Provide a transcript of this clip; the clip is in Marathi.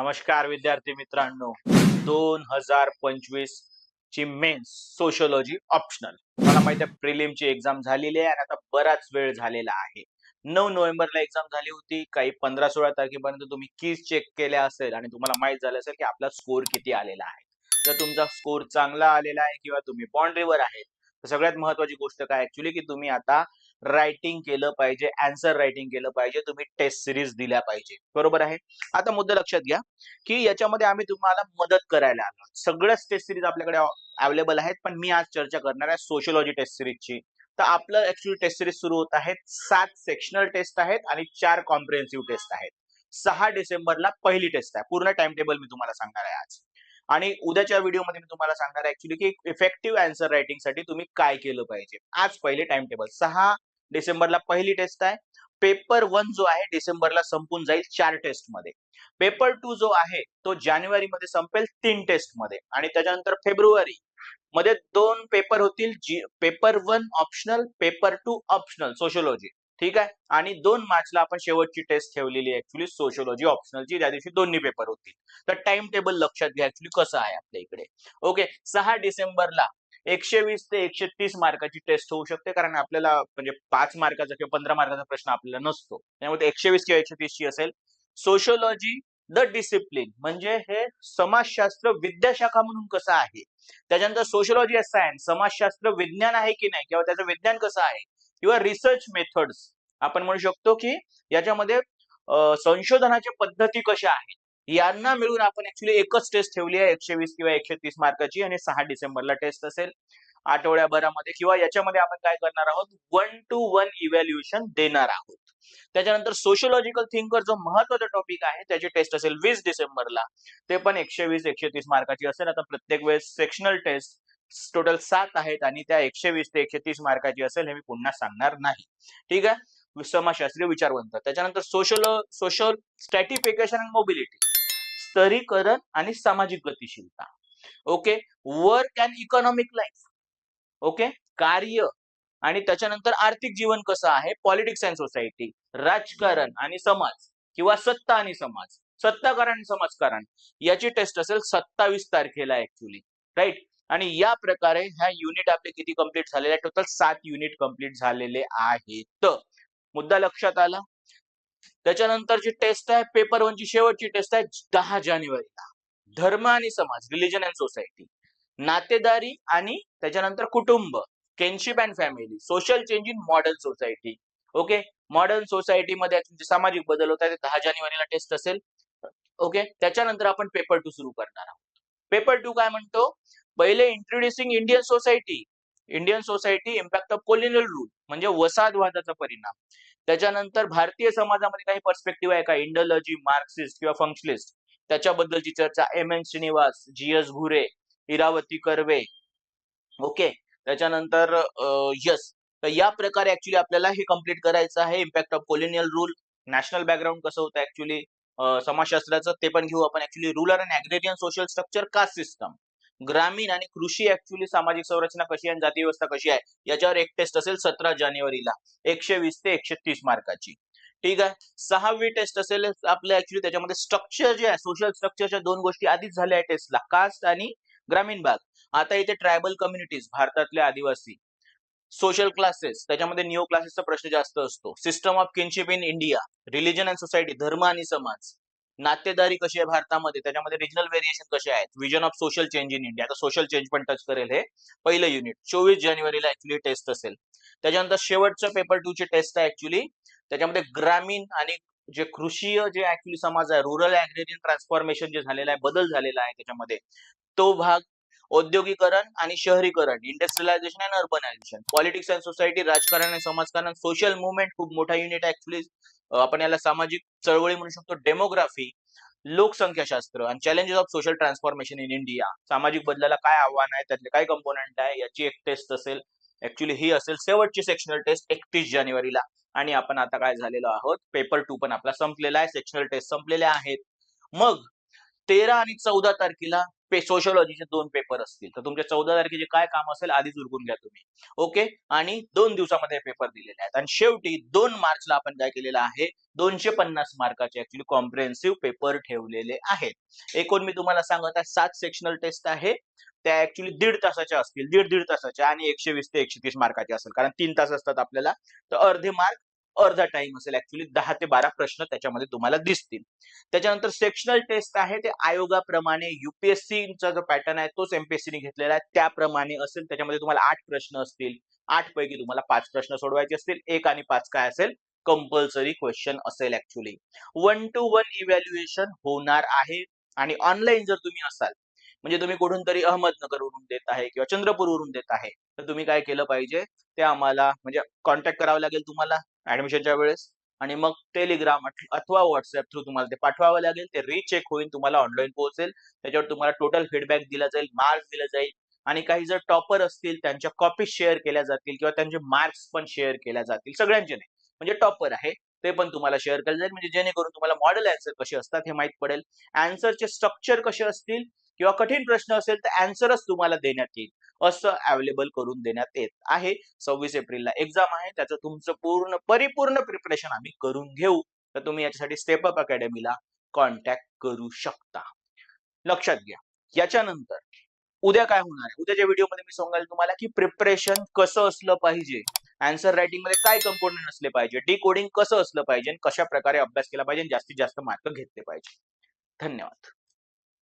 नमस्कार विद्यार्थी मित्रांनो. 2025 ची मेन्स सोशियोलॉजी ऑप्शनल. मला माहिती आहे प्रिलिमची एक्झाम झालेली आहे आणि आता बराच वेळ झालेला आहे. 9 नोव्हेंबरला एक्झाम झाली होती. काही 15-16 तारखेपर्यंत तुम्ही कीज चेक केल्या असेल आणि तुम्हाला माहित झालं असेल की आपला स्कोर किती आलेला आहे. जर तुमचा स्कोर चांगला आलेला आहे किंवा तुम्ही बाउंड्रीवर आहे, तर सगळ्यात महत्त्वाची गोष्ट काय ऍक्च्युली की तुम्ही आता रायटिंग केलं पाहिजे, आन्सर रायटिंग केलं पाहिजे, तुम्ही टेस्ट सिरीज दिल्या पाहिजे. बरोबर आहे. आता मुद्दा लक्षात घ्या की याच्यामध्ये आम्ही तुम्हाला मदत करायला आलो. सगळ्याच टेस्ट सिरीज आपल्याकडे अवेलेबल आहेत, पण मी आज चर्चा करणार आहे सोशियोलॉजी टेस्ट सिरीजची. तर आपलं ऍक्च्युअली टेस्ट सिरीज सुरू होत आहेत. 7 सेक्शनल टेस्ट आहेत आणि 4 कॉम्प्रिहेन्सिव्ह टेस्ट आहेत. 6 डिसेंबरला पहिली टेस्ट आहे. पूर्ण टाइम टेबल मी तुम्हाला सांगणार आहे आज. आणि उद्याच्या व्हिडिओमध्ये मी तुम्हाला सांगणार आहे ऍक्च्युली की इफेक्टिव्ह आन्सर रायटिंग साठी तुम्ही काय केलं पाहिजे. आज पहिले टाइम टेबल. 6 डिसेंबरला पहिली टेस्ट आहे. पेपर 1 जो आहे डिसेंबरला संपून जाईल 4 टेस्ट मध्ये. पेपर 2 जो आहे तो जानेवारी मध्ये संपेल 3 टेस्ट मध्ये आणि त्याच्यानंतर फेब्रुवारी मध्ये 2 पेपर होतील. Paper 1 optional, paper 2 optional sociology. ठीक आहे. आणि 2 मार्चला आपण शेवटची टेस्ट ठेवलेली आहे ऍक्च्युली सोशियोलॉजी ऑप्शनलची. त्या दिवशी दोन्ही पेपर होतील. तर टाइम टेबल लक्षात घ्या ऍक्च्युली कसं आहे आपल्या इकडे. ओके. 6 डिसेंबरला 120 ते 130 मार्काची टेस्ट होऊ शकते, कारण आपल्याला म्हणजे 5 मार्काचा किंवा 15 मार्काचा प्रश्न आपल्याला नसतो. त्यामुळे 120 किंवा 130 ची असेल. सोशियोलॉजी द डिसिप्लिन म्हणजे हे समाजशास्त्र विद्याशाखा म्हणून कसं आहे. त्याच्यानंतर सोशियोलॉजी अ सायन्स समाजशास्त्र विज्ञान आहे की नाही किंवा त्याचं विज्ञान कसं आहे किंवा रिसर्च मेथड्स आपण म्हणू शकतो की याच्यामध्ये संशोधनाच्या पद्धती कशा आहेत यांना मिळून आपण ऍक्च्युली एकच टेस्ट ठेवली आहे 120 किंवा 130 मार्काची आणि 6 डिसेंबरला टेस्ट असेल आठवड्याभरामध्ये किंवा याच्यामध्ये आपण काय करणार आहोत 1 to 1 इव्हॅल्युएशन देणार आहोत. त्याच्यानंतर सोशियोलॉजिकल थिंकर जो महत्त्वाचा टॉपिक आहे त्याची टेस्ट असेल 20 डिसेंबरला. ते पण 120-130 मार्काची असेल. आता प्रत्येक वेळेस सेक्शनल टेस्ट टोटल 7 आहेत आणि त्या 120 ते 130 मार्काची असेल हे मी पुन्हा सांगणार नाही. ठीक आहे. समाजशास्त्रीय विचारवंत. त्याच्यानंतर सोशल स्ट्रॅटिफिकेशन अँड मोबिलिटी स्तरीकरण आणि सामाजिक गतिशीलता. Okay. Work and economic life. Okay. कार्य आणि त्याच्यानंतर आर्थिक जीवन कसं आहे. Politics and society. राजकारण आणि समाज किंवा सत्ता आणि समाज. सत्ताकारण आणि समाजकारण याची टेस्ट असेल 27 तारखेला ऍक्च्युली. राईट. आणि या प्रकारे ह्या युनिट आपले किती कंप्लीट झालेले आहेत. टोटल 7 युनिट कंप्लीट झालेले आहेत. मुद्दा लक्षात आला. त्याच्यानंतरची टेस्ट आहे पेपर 1 ची शेवटची टेस्ट आहे 10 जानेवारीला. धर्म आणि समाज रिलिजन अँड सोसायटी. नातेदारी आणि त्याच्यानंतर कुटुंब kinship and family. Social change in modern society. Okay. Modern society मध्ये सामाजिक बदल होत आहेत. 10 जानेवारीला टेस्ट असेल. ओके. त्याच्यानंतर आपण पेपर 2 सुरू करणार आहोत. पेपर 2 काय म्हणतो. पहिले introducing Indian society. Indian society impact of colonial rule म्हणजे वसाहतवादाचा परिणाम. त्याच्यानंतर भारतीय समाजामध्ये काही पर्स्पेक्टिव्ह आहे का. इंडोलॉजी, मार्क्सिस्ट किंवा फंक्शनिस्ट त्याच्याबद्दलची चर्चा. M N Srinivas, G S Ghurye, Irawati Karve. Okay. त्याच्यानंतर यस. तर या प्रकारे ऍक्च्युली आपल्याला हे कम्प्लीट करायचं आहे. Impact of colonial rule, national background कसं होतं ऍक्च्युली समाजशास्त्राचं ते पण घेऊ आपण actually. Rural and agrarian social structure, caste system. ग्रामीण आणि कृषी ऍक्च्युली सामाजिक संरचना कशी आहे आणि जाती व्यवस्था कशी आहे याच्यावर एक टेस्ट असेल 17 जानेवारीला 120 ते 130 मार्काची. ठीक आहे. 6वी टेस्ट असेल आपल्या ऍक्च्युली त्याच्यामध्ये स्ट्रक्चर जे आहे सोशल स्ट्रक्चरच्या 2 गोष्टी आधीच झाल्या आहे टेस्टला, कास्ट आणि ग्रामीण भाग. आता इथे ट्रायबल कम्युनिटीज भारतातले आदिवासी. सोशल क्लासेस त्याच्यामध्ये न्यू क्लासेसचा प्रश्न जास्त असतो. System of kinship in India. Religion and society धर्म आणि समाज. नातेदारी कशी आहे भारतामध्ये त्याच्यामध्ये रिजनल व्हेरिएशन कसे आहेत. Vision of social change in India. आता सोशल चेंज पण टच करेल हे पहिलं युनिट. 24 जानेवारीला ऍक्च्युली टेस्ट असेल. त्याच्यानंतर शेवटचं पेपर 2 ची टेस्ट आहे ऍक्च्युली त्याच्यामध्ये ग्रामीण आणि जे कृषीय जे ऍक्च्युली समाज आहे रुरल ऍग्रेरियन ट्रान्सफॉर्मेशन जे झालेलं आहे बदल झालेला आहे त्याच्यामध्ये तो भाग. औद्योगिकरण आणि शहरीकरण. Industrialisation and urbanisation. Politics and society. राजकारण आणि समाजकारण. सोशल मुवमेंट खूप मोठा युनिट ऍक्च्युली आपण याला सामाजिक चळवळी म्हणू शकतो. डेमोग्राफी. लोकसंख्याशास्त्र आणि challenges of social transformation in India. सामाजिक बदलाला काय आव्हान आहे त्यातले काय कंपोनेंट आहे याची एक टेस्ट असेल ऍक्च्युली. ही असेल शेवटची सेक्शनल टेस्ट 31 जानेवारीला. आणि आपण आता काय झालेलो आहोत पेपर 2 पण आपला संपलेला आहे. सेक्शनल टेस्ट संपलेल्या आहेत. मग 13 आणि 14 तारखेला सोशिओलॉजीचे 2 पेपर असतील, तर तुमच्या 14 तारखेचे काय काम असेल आधीच उरकून घ्या तुम्ही. ओके. आणि 2 दिवसामध्ये पेपर दिलेले आहेत आणि शेवटी 2 मार्चला आपण काय केलेलं आहे, 250 मार्काचे ऍक्च्युली कॉम्प्रिहेन्सिव्ह पेपर ठेवलेले आहेत. एकूण मी तुम्हाला सांगत आहे 7 सेक्शनल टेस्ट आहे. त्या ऍक्च्युली 1.5 तासाच्या असतील, दीड तासाच्या आणि 120 ते 130 मार्काच्या असेल, कारण 3 तास असतात आपल्याला. तर अर्धे मार्क, अर्धा टाइम असेल. ऍक्च्युली 10 ते 12 प्रश्न त्याच्यामध्ये तुम्हाला दिसतील. त्याच्यानंतर सेक्शनल टेस्ट आहे ते आयोगाप्रमाणे युपीएससीचा जो पॅटर्न आहे तोच एमपीएससीने घेतलेला आहे त्याप्रमाणे असेल. त्याच्यामध्ये तुम्हाला 8 प्रश्न असतील. 8 पैकी तुम्हाला 5 प्रश्न सोडवायचे असतील. 1 आणि 5 काय असेल, कंपल्सरी क्वेश्चन असेल. ऍक्च्युली 1 to 1 इव्हॅल्युएशन होणार आहे आणि ऑनलाईन जर तुम्ही असाल, म्हणजे तुम्ही कुठून तरी अहमदनगरवरून देत आहे किंवा चंद्रपूरवरून देत आहे, तर तुम्ही काय केलं पाहिजे, ते आम्हाला म्हणजे कॉन्टॅक्ट करावं लागेल तुम्हाला ऍडमिशनच्या वेळेस आणि मग टेलिग्राम अथवा व्हॉट्सअप थ्रू तुम्हाला ते पाठवावं लागेल. ते रीचेक होईल, तुम्हाला ऑनलाईन पोहोचेल. त्याच्यावर तुम्हाला टोटल फीडबॅक दिला जाईल, मार्क्स दिले जाईल आणि काही जर टॉपर असतील त्यांच्या कॉपीज शेअर केल्या जातील किंवा त्यांचे मार्क्स पण शेअर केल्या जातील. सगळ्यांचे नाही, म्हणजे टॉपर आहे ते पण तुम्हाला शेअर केलं जाईल, म्हणजे जेणेकरून तुम्हाला मॉडेल आन्सर कसे असतात हे माहित पडेल. आन्सरचे स्ट्रक्चर कसे असतील किंवा कठीण प्रश्न असेल तर आन्सरच तुम्हाला देण्यात येईल, असं अवेलेबल करून देण्यात येत आहे. 26 एप्रिलला एक्झाम आहे, त्याचं तुमचं परिपूर्ण प्रिपरेशन आम्ही करून घेऊ. तर तुम्ही याच्यासाठी स्टेप अप अकॅडमीला कॉन्टॅक्ट करू शकता. लक्षात घ्या. याच्यानंतर उद्या काय होणार आहे, उद्याच्या व्हिडिओमध्ये मी सांगाल तुम्हाला की प्रिपरेशन कसं असलं पाहिजे, आन्सर रायटिंग मध्ये काय कंपोनेंट असले पाहिजे, डिकोडिंग कसं असलं पाहिजे, कशा प्रकारे अभ्यास केला पाहिजे, जास्तीत जास्त मार्क घेतले पाहिजे. धन्यवाद.